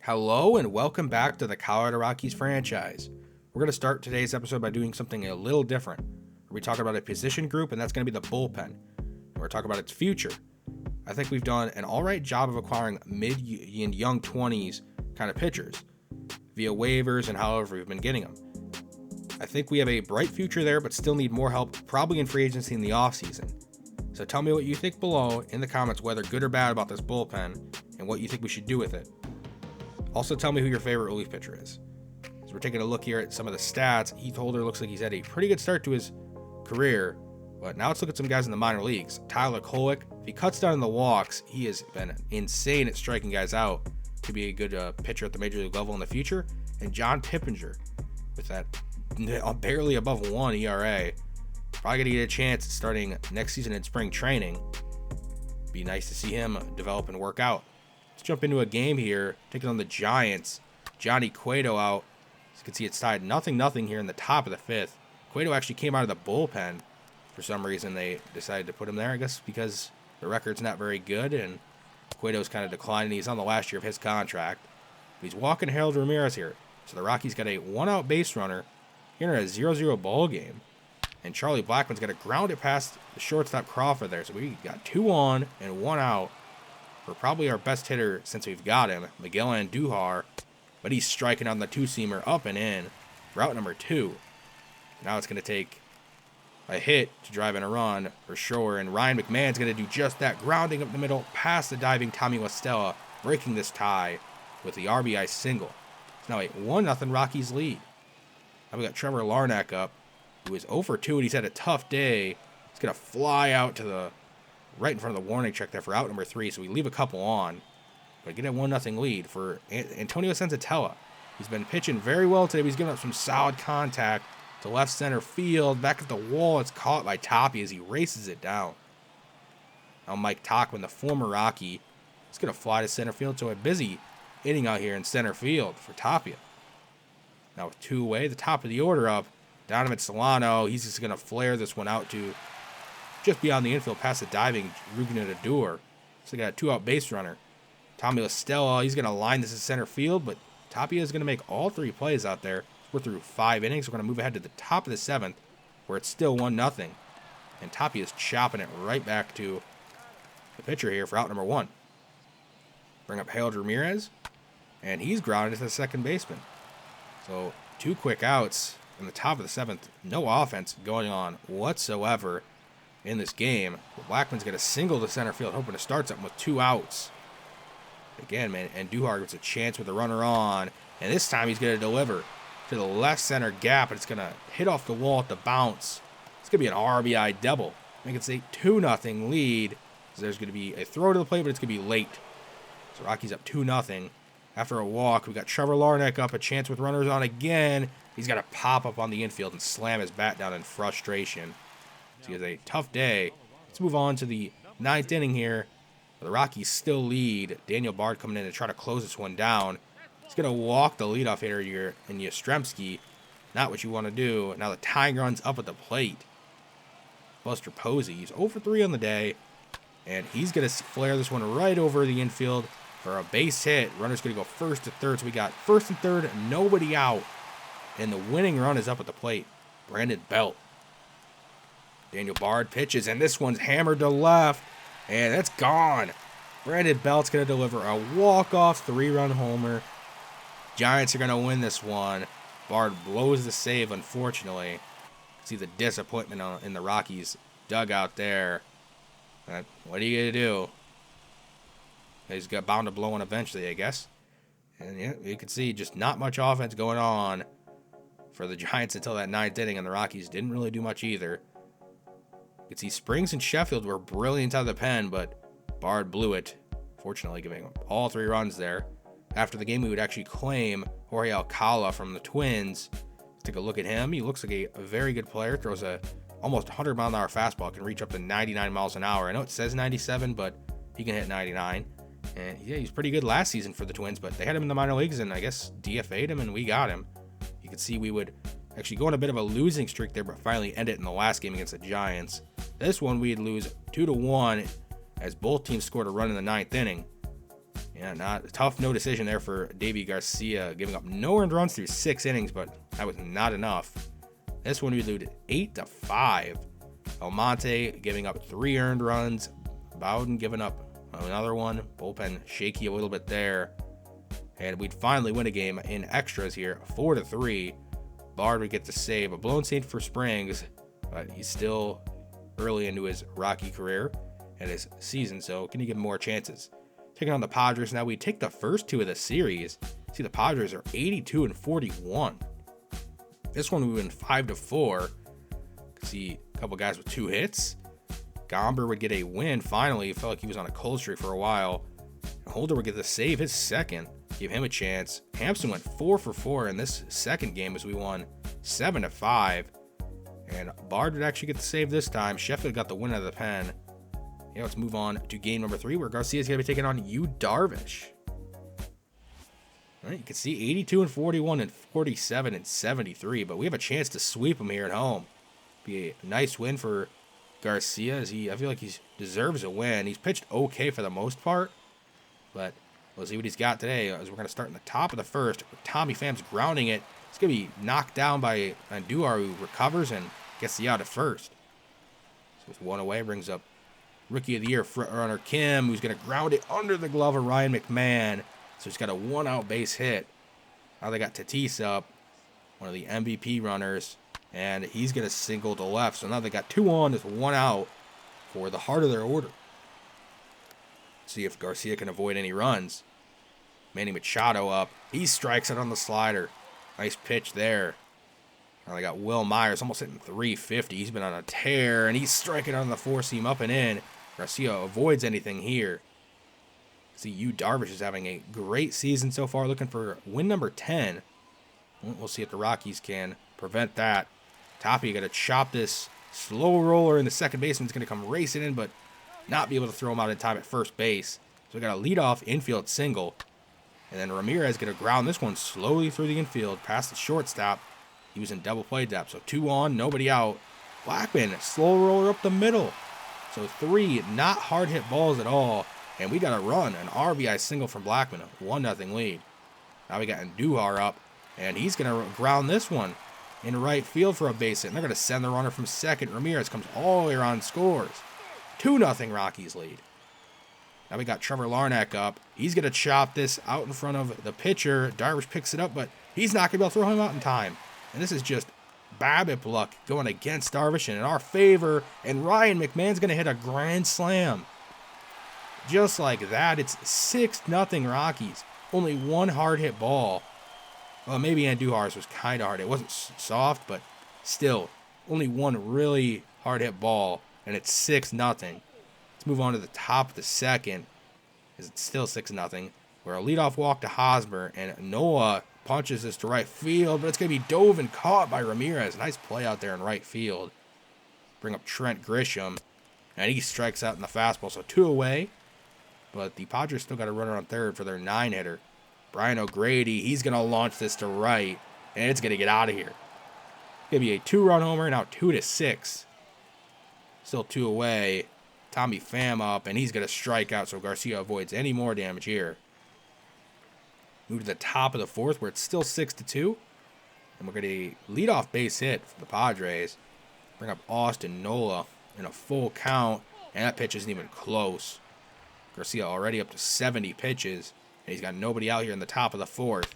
Hello and welcome back to the Colorado Rockies franchise. We're going to start today's episode by doing something a little different. We talk about a position group, and that's going to be the bullpen. And we're talking about its future. I think we've done an alright job of acquiring mid and young 20s kind of pitchers via waivers and however we've been getting them. I think we have a bright future there, but still need more help, probably in free agency in the offseason. So tell me what you think below in the comments, whether good or bad about this bullpen, and what you think we should do with it. Also, tell me who your favorite relief pitcher is. So we're taking a look here at some of the stats. Heath Holder looks like he's had a pretty good start to his career, but now let's look at some guys in the minor leagues. Tyler Kolek, if he cuts down the walks, he has been insane at striking guys out to be a good pitcher at the major league level in the future. And John Pippinger, with that barely above 1 ERA, probably going to get a chance starting next season in spring training. Be nice to see him develop and work out. Let's jump into a game here, taking on the Giants. Johnny Cueto out. As you can see, it's tied 0-0 here in the top of the fifth. Cueto actually came out of the bullpen. For some reason, they decided to put him there, I guess because the record's not very good, and Cueto's kind of declining. He's on the last year of his contract. But he's walking Harold Ramirez here. So the Rockies got a one-out base runner here in a 0-0 ball game. And Charlie Blackmon's got to ground it past the shortstop Crawford there. So we got 2 on and 1 out. For probably our best hitter since we've got him, Miguel Andujar, but he's striking on the two-seamer up and in, route number 2. Now it's going to take a hit to drive in a run for sure, and Ryan McMahon's going to do just that, grounding up the middle past the diving Tommy La Stella, breaking this tie with the RBI single. It's now a 1-0 Rockies lead. Now we got Trevor Larnach up, who is 0 for 2, and he's had a tough day. He's going to fly out to the right in front of the warning track there for out number 3, so we leave a couple on. But get a 1-0 lead for Antonio Senzatella. He's been pitching very well today. He's giving up some solid contact to left center field. Back at the wall, it's caught by Toppy as he races it down. Now Mike Tauchman, the former Rocky, is going to fly to center field. So a busy inning out here in center field for Tapia. Now with 2 away, the top of the order up. Donovan Solano, he's just going to flare this one out to just beyond the infield past the diving Rugen Odor. So they got a 2-out base runner. Tommy La Stella, he's going to line this in center field, but Tapia is going to make all 3 plays out there. We're through 5 innings. We're going to move ahead to the top of the 7th, where it's still 1-0. And Tapia is chopping it right back to the pitcher here for out number 1. Bring up Harold Ramirez, and he's grounded to the second baseman. So 2 quick outs in the top of the 7th. No offense going on whatsoever in this game. Blackmon's got a single to center field, hoping to start something with 2 outs. Again, man, and Duhar gets a chance with a runner on, and this time he's going to deliver to the left center gap, and it's going to hit off the wall at the bounce. It's going to be an RBI double. Make it a 2-0 lead. So there's going to be a throw to the plate, but it's going to be late. So Rockies up 2-0. After a walk, we got Trevor Larnach up, a chance with runners on again. He's got to pop up on the infield and slam his bat down in frustration. So he has a tough day. Let's move on to the 9th inning here. The Rockies still lead. Daniel Bard coming in to try to close this one down. He's going to walk the leadoff hitter here in Yastrzemski. Not what you want to do. Now the tying run's up at the plate. Buster Posey, he's 0 for 3 on the day. And he's going to flare this one right over the infield for a base hit. Runner's going to go first to third. So we got first and third, nobody out. And the winning run is up at the plate. Brandon Belt. Daniel Bard pitches, and this one's hammered to left. And that's gone. Brandon Belt's going to deliver a walk-off 3-run homer. Giants are going to win this one. Bard blows the save, unfortunately. See the disappointment in the Rockies dugout there. What are you going to do? He's got bound to blow one eventually, I guess. And yeah, you can see just not much offense going on for the Giants until that 9th inning, and the Rockies didn't really do much either. You can see Springs and Sheffield were brilliant out of the pen, but Bard blew it. Fortunately, giving up all 3 runs there. After the game, we would actually claim Jorge Alcala from the Twins. Let's take a look at him. He looks like a very good player. Throws a almost 100-mile-an-hour fastball. Can reach up to 99 miles an hour. I know it says 97, but he can hit 99. And yeah, he's pretty good last season for the Twins, but they had him in the minor leagues and I guess DFA'd him, and we got him. You can see we would actually go on a bit of a losing streak there, but finally end it in the last game against the Giants. This one we'd lose 2-1 as both teams scored a run in the 9th inning. Yeah, not a tough no decision there for Davy Garcia, giving up no earned runs through 6 innings, but that was not enough. This one we lose 8-5. Almonte giving up 3 earned runs. Bowden giving up another one. Bullpen shaky a little bit there. And we'd finally win a game in extras here, 4-3. Bard would get the save. A blown save for Springs, but he's still early into his Rocky career and his season, so can you give him more chances? Taking on the Padres now. We take the first 2 of the series. See, the Padres are 82-41. This one we win 5-4. See a couple guys with 2 hits. Gomber would get a win finally. It felt like he was on a cold streak for a while. Holder would get the save, his second. Give him a chance. Hampson went 4 for 4 in this second game as we won 7-5. And Bard would actually get the save this time. Sheffield got the win out of the pen. Yeah, let's move on to game number 3, where Garcia's going to be taking on Yu Darvish. All right, you can see 82-41 and 47-73, but we have a chance to sweep him here at home. Be a nice win for Garcia, as I feel like he deserves a win. He's pitched okay for the most part, but we'll see what he's got today, as we're going to start in the top of the first. Tommy Pham's grounding it. It's going to be knocked down by Andujar, who recovers and gets the out at first. So with 1 away, brings up Rookie of the Year front runner Kim, who's going to ground it under the glove of Ryan McMahon. So he's got a 1-out base hit. Now they got Tatis up, one of the MVP runners, and he's going to single to left. So now they got 2 on, just 1 out for the heart of their order. See if Garcia can avoid any runs. Manny Machado up. He strikes it on the slider. Nice pitch there. Now they got Will Myers almost hitting 350. He's been on a tear, and he's striking on the 4-seam up and in. Garcia avoids anything here. See, Yu Darvish is having a great season so far, looking for win number 10. We'll see if the Rockies can prevent that. Toppy got to chop this slow roller, and the second baseman's going to come racing in, but not be able to throw him out in time at first base. So we got a leadoff infield single. And then Ramirez going to ground this one slowly through the infield, past the shortstop. He was in double play depth, so 2 on, nobody out. Blackman, slow roller up the middle. So 3 not hard hit balls at all. And we got a run, an RBI single from Blackman, a 1-0 lead. Now we got Andujar up, and he's going to ground this one in right field for a base hit. And they're going to send the runner from second. Ramirez comes all the way around and scores. 2-0 Rockies lead. Now we got Trevor Larnach up. He's going to chop this out in front of the pitcher. Darvish picks it up, but he's not going to be able to throw him out in time. And this is just BABIP luck going against Darvish and in our favor. And Ryan McMahon's going to hit a grand slam. Just like that, it's 6-0 Rockies. Only 1 hard hit ball. Well, maybe Andujar's was kind of hard. It wasn't soft, but still, only 1 really hard hit ball, and it's 6-0. Let's move on to the top of the second. It's still 6-0. Where a leadoff walk to Hosmer, and Noah punches this to right field, but it's going to be dove and caught by Ramirez. Nice play out there in right field. Bring up Trent Grisham, and he strikes out in the fastball, so 2 away. But the Padres still got a runner on third for their 9-hitter. Brian O'Grady, he's going to launch this to right, and it's going to get out of here. It's going to be a 2-run homer, now 2-6. Still 2 away. Tommy Pham up, and he's going to strike out, so Garcia avoids any more damage here. Move to the top of the fourth, where it's still 6-2. And we're going to lead off base hit for the Padres. Bring up Austin Nola in a full count, and that pitch isn't even close. Garcia already up to 70 pitches, and he's got nobody out here in the top of the fourth.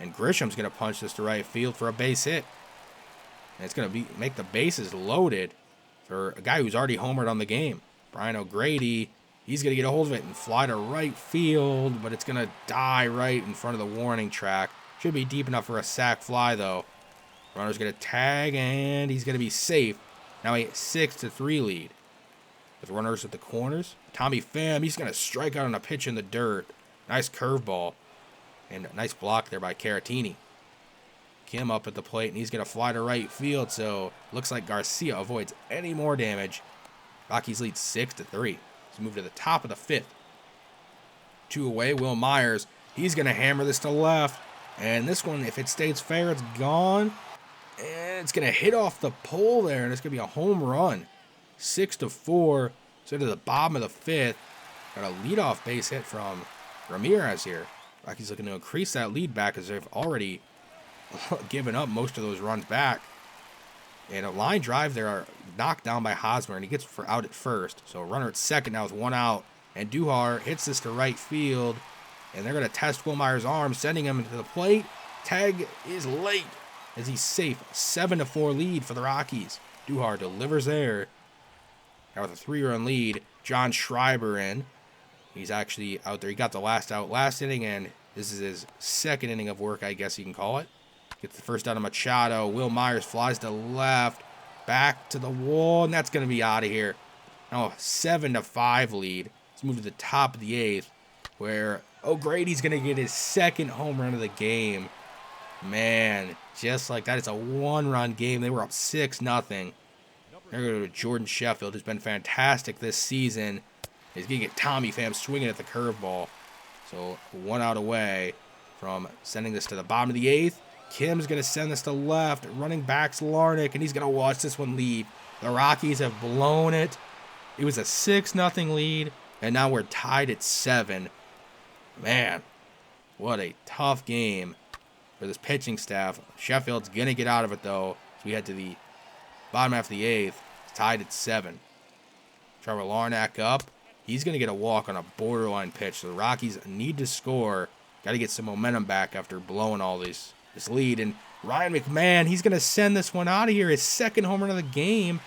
And Grisham's going to punch this to right field for a base hit. And it's going to make the bases loaded for a guy who's already homered on the game. Brian O'Grady, he's going to get a hold of it and fly to right field, but it's going to die right in front of the warning track. Should be deep enough for a sac fly, though. Runner's going to tag, and he's going to be safe. Now a 6-3 lead. With runners at the corners, Tommy Pham, he's going to strike out on a pitch in the dirt. Nice curveball. And a nice block there by Caratini. Kim up at the plate, and he's going to fly to right field, so looks like Garcia avoids any more damage. Rockies lead 6-3. Let's move to the top of the fifth. 2 away, Will Myers. He's going to hammer this to left. And this one, if it stays fair, it's gone. And it's going to hit off the pole there, and it's going to be a home run. 6-4. So to the bottom of the fifth. Got a leadoff base hit from Ramirez here. Rockies looking to increase that lead back as they've already given up most of those runs back. And a line drive there are knocked down by Hosmer, and he gets for out at first. So a runner at second now with one out. And Duhar hits this to right field. And they're going to test Will Myers' arm, sending him into the plate. Tag is late as he's safe. 7-4 lead for the Rockies. Duhar delivers there. Now with a 3-run lead, John Schreiber in. He's actually out there. He got the last out last inning, and this is his second inning of work, I guess you can call it. Gets the first out of Machado. Will Myers flies to left. Back to the wall, and that's going to be out of here. Now a 7-5 lead. Let's move to the top of the 8th, where O'Grady's going to get his second home run of the game. Man, just like that, it's a 1-run game. They were up 6-0. They're going to go to Jordan Sheffield, who's been fantastic this season. He's going to get Tommy Pham swinging at the curveball. So 1 out away from sending this to the bottom of the 8th. Kim's going to send this to left. Running back's Larnick, and he's going to watch this one leave. The Rockies have blown it. It was a 6-0 lead, and now we're tied at 7. Man, what a tough game for this pitching staff. Sheffield's going to get out of it, though. So we head to the bottom half of the 8th. It's tied at 7. Trevor Larnack up. He's going to get a walk on a borderline pitch. So the Rockies need to score. Got to get some momentum back after blowing all this lead. And Ryan McMahon, he's going to send this one out of here. His second home run of the game.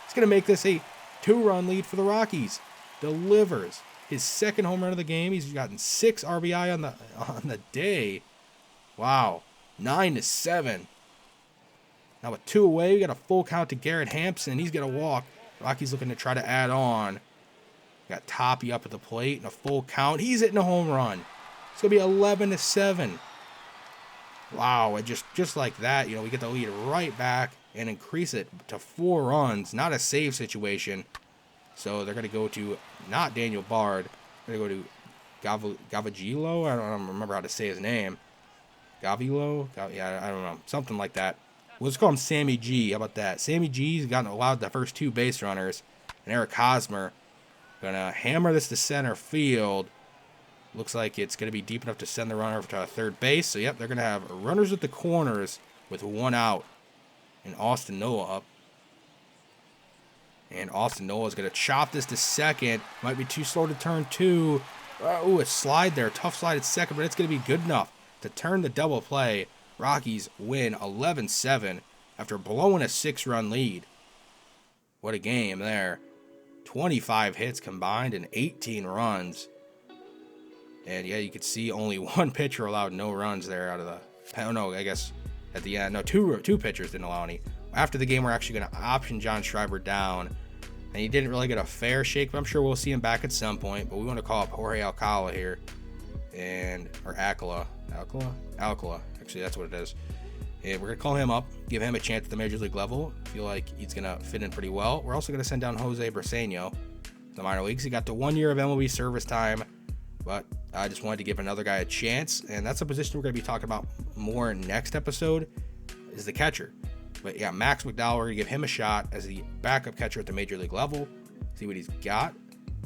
He's going to make this a 2-run lead for the Rockies. Delivers his second home run of the game. He's gotten 6 RBI on the day. Wow. 9-7. Now with 2 away, we got a full count to Garrett Hampson. He's going to walk. Rockies looking to try to add on. Got Toppy up at the plate and a full count. He's hitting a home run. It's going to be 11-7. Wow, and just like that, we get the lead right back and increase it to 4 runs. Not a save situation. So they're going to go to, not Daniel Bard. They're going to go to Gavagilo. I don't remember how to say his name. Gavilo? Yeah, I don't know. Something like that. We'll just call him Sammy G. How about that? Sammy G's gotten allowed the first 2 base runners. And Eric Hosmer going to hammer this to center field. Looks like it's going to be deep enough to send the runner over to third base. So, yep, they're going to have runners at the corners with 1 out. And Austin Noah up. And Austin Noah is going to chop this to second. Might be too slow to turn 2. Ooh, a slide there. Tough slide at second, but it's going to be good enough to turn the double play. Rockies win 11-7 after blowing a 6-run lead. What a game there. 25 hits combined and 18 runs. And yeah, you could see only 1 pitcher allowed no runs there out of the... Oh no, I guess at the end. No, two pitchers didn't allow any. After the game, we're actually going to option John Schreiber down. And he didn't really get a fair shake, but I'm sure we'll see him back at some point. But we want to call up Jorge Alcala here. Or Alcala. Alcala. Actually, that's what it is. And we're going to call him up, give him a chance at the Major League level. Feel like he's going to fit in pretty well. We're also going to send down Jose Briseño, the minor leagues. He got the 1 year of MLB service time, but I just wanted to give another guy a chance. And that's a position we're going to be talking about more next episode, is the catcher. But yeah, Max McDowell, we're going to give him a shot as the backup catcher at the Major League level. See what he's got.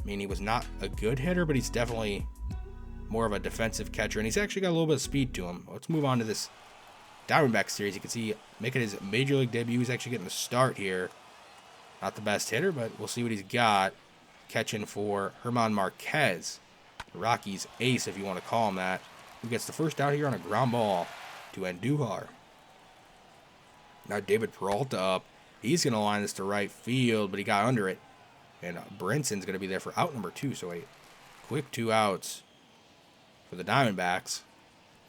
I mean, he was not a good hitter, but he's definitely more of a defensive catcher. And he's actually got a little bit of speed to him. Let's move on to this Diamondback series. You can see making his Major League debut. He's actually getting the start here. Not the best hitter, but we'll see what he's got. Catching for Herman Marquez, the Rockies ace, if you want to call him that, who gets the first out here on a ground ball to Andujar. Now David Peralta up. He's going to line this to right field, but he got under it. And Brinson's going to be there for out number 2. So a quick 2 outs for the Diamondbacks.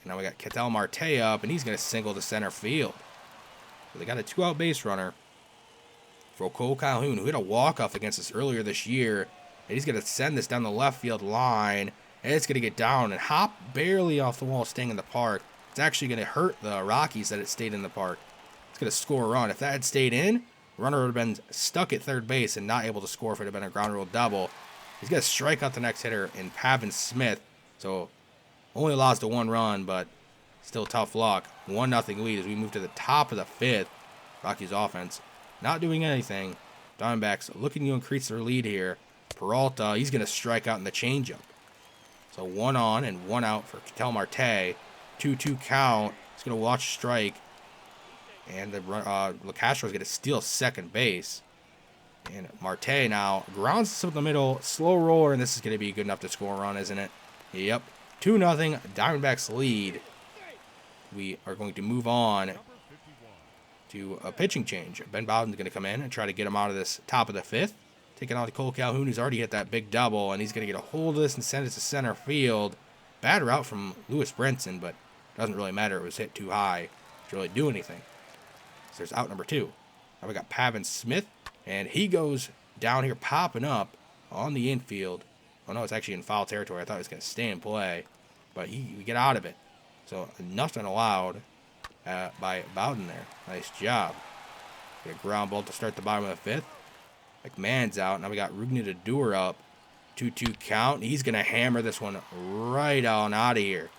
And now we got Ketel Marte up, and he's going to single to center field. So they got a 2-out base runner for Cole Calhoun, who hit a walk-off against us earlier this year. And he's going to send this down the left field line. And it's going to get down and hop barely off the wall, staying in the park. It's actually going to hurt the Rockies that it stayed in the park. It's going to score a run. If that had stayed in, the runner would have been stuck at third base and not able to score if it had been a ground rule double. He's going to strike out the next hitter in Pavin Smith. So only lost to 1 run, but still tough luck. 1-0 lead as we move to the top of the 5th. Rockies offense not doing anything. Diamondbacks looking to increase their lead here. Peralta, he's going to strike out in the changeup. So 1 on and 1 out for Ketel Marte. 2-2 count. He's going to watch strike. And the LaCastro is going to steal second base. And Marte now grounds this up the middle. Slow roller, and this is going to be good enough to score a run, isn't it? Yep. 2-0. Diamondbacks lead. We are going to move on to a pitching change. Ben Bowden's going to come in and try to get him out of this top of the 5th. Taking on Cole Calhoun, who's already hit that big double, and he's going to get a hold of this and send it to center field. Bad route from Lewis Brinson, but doesn't really matter. It was hit too high to really do anything. So there's out number 2. Now we got Pavin Smith, and he goes down here popping up on the infield. Oh, no, it's actually in foul territory. I thought it was going to stay in play, but we get out of it. So nothing allowed by Bowden there. Nice job. Get a ground ball to start the bottom of the 5th. McMahon's out. Now we got Rugni Odor up. 2-2 count. He's going to hammer this one right on out of here.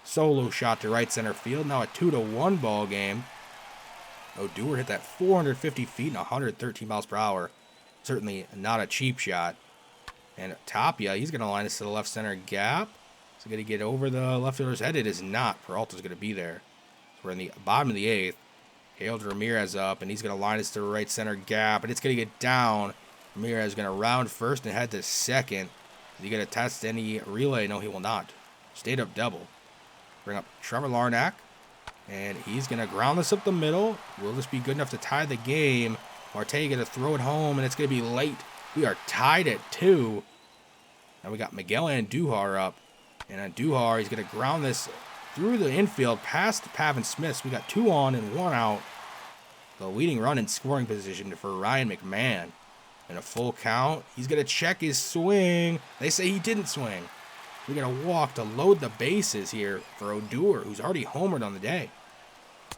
Solo shot to right center field. Now a 2-1 ball game. Odor hit that 450 feet and 113 miles per hour. Certainly not a cheap shot. And Tapia, he's going to line us to the left center gap. Is it going to get over the left fielder's head? It is not. Peralta's going to be there. So we're in the bottom of the 8th. Harold Ramirez up, and he's going to line us to the right center gap, and it's going to get down. Ramirez is going to round first and head to second. Is he going to test any relay? No, he will not. Stayed up double. Bring up Trevor Larnach, and he's going to ground this up the middle. Will this be good enough to tie the game? Marte going to throw it home, and it's going to be late. We are tied at 2. Now we got Miguel Andujar up, and Andujar, he's going to ground this through the infield past Pavin Smith. So we got 2 on and 1 out. The leading run in scoring position for Ryan McMahon. And a full count. He's going to check his swing. They say he didn't swing. We're going to walk to load the bases here for Odor, who's already homered on the day.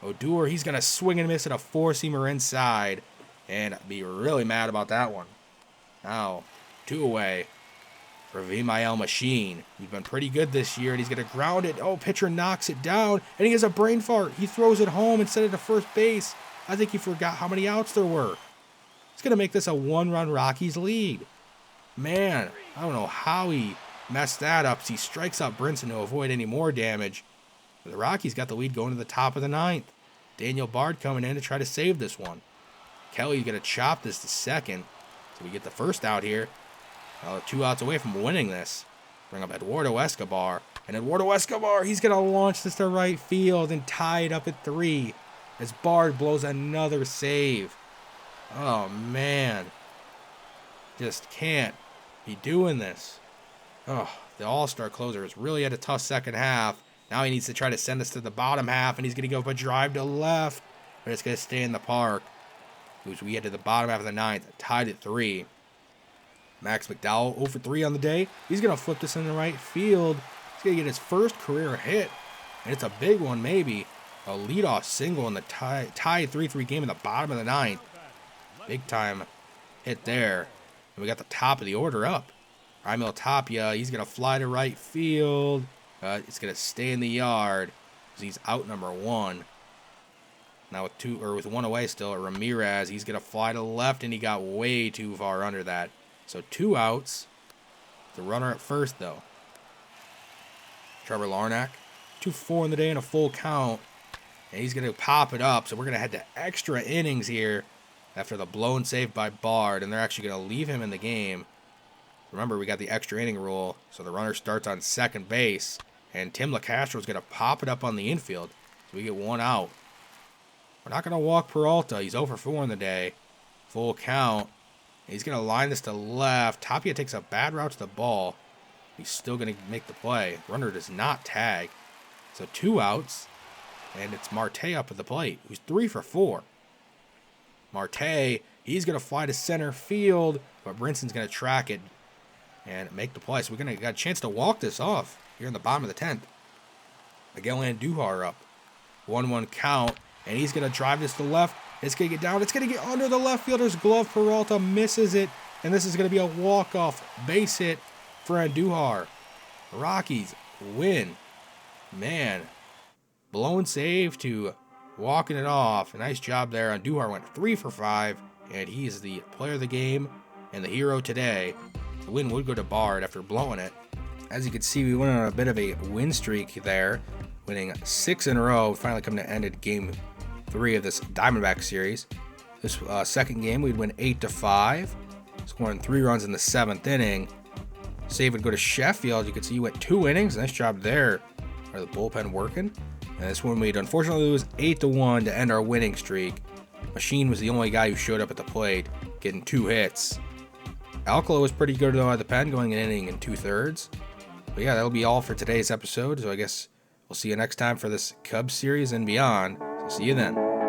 Odor, he's going to swing and miss at a 4-seamer inside. And be really mad about that one. Now, 2 away for Vimael Machine. He's been pretty good this year, and he's going to ground it. Oh, pitcher knocks it down, and he has a brain fart. He throws it home instead of to first base. I think he forgot how many outs there were. He's going to make this a 1-run Rockies lead. Man, I don't know how he messed that up. He strikes out Brinson to avoid any more damage. But the Rockies got the lead going to the top of the 9th. Daniel Bard coming in to try to save this one. Kelly's going to chop this to second. So we get the first out here. 2 outs away from winning this. Bring up Eduardo Escobar. And Eduardo Escobar, he's going to launch this to right field and tie it up at 3 as Bard blows another save. Oh, man. Just can't be doing this. Oh, the all-star closer has really had a tough second half. Now he needs to try to send us to the bottom half, and he's going to go for a drive to left. But it's going to stay in the park. We get to the bottom half of the 9th, tied at 3. Max McDowell 0 for 3 on the day. He's going to flip this in the right field. He's going to get his first career hit. And it's a big one, maybe. A leadoff single in the tie 3-3 game in the bottom of the 9th. Big time hit there. And we got the top of the order up. Raimel Tapia, he's going to fly to right field. It's going to stay in the yard because he's out number 1. Now with 1 away still, Ramirez, he's going to fly to left, and he got way too far under that. So 2 outs. The runner at first, though. Trevor Larnach, 2-4 in the day and a full count. And he's going to pop it up. So we're going to head to extra innings here after the blown save by Bard. And they're actually going to leave him in the game. Remember, we got the extra inning rule. So the runner starts on second base. And Tim LaCastro is going to pop it up on the infield. So we get 1 out. We're not going to walk Peralta. He's 0 for 4 in the day. Full count. He's going to line this to left. Tapia takes a bad route to the ball. He's still going to make the play. Runner does not tag. So 2 outs. And it's Marte up at the plate, who's 3 for 4. Marte, he's going to fly to center field, but Brinson's going to track it and make the play. So we're going to get a chance to walk this off here in the bottom of the 10th. Miguel Andujar up. 1-1 count. And he's going to drive this to left. It's going to get down. It's going to get under the left fielder's glove. Peralta misses it. And this is going to be a walk-off base hit for Andujar. Rockies win. Man. Blown save to walking it off. Nice job there. Andujar went 3 for 5. And he's the player of the game and the hero today. The win would go to Bard after blowing it. As you can see, we went on a bit of a win streak there, winning 6 in a row. Finally come to ended game 3 of this Diamondback series. This second game, we'd win 8-5, scoring 3 runs in the 7th inning. Save would go to Sheffield. You can see you went 2 innings. Nice job there. Are the bullpen working? And this one we'd unfortunately lose 8-1 to end our winning streak. Machine was the only guy who showed up at the plate, getting 2 hits. Alcala was pretty good though at the pen, going an inning and 2/3. But yeah, that'll be all for today's episode. So I guess we'll see you next time for this Cubs series and beyond. So see you then.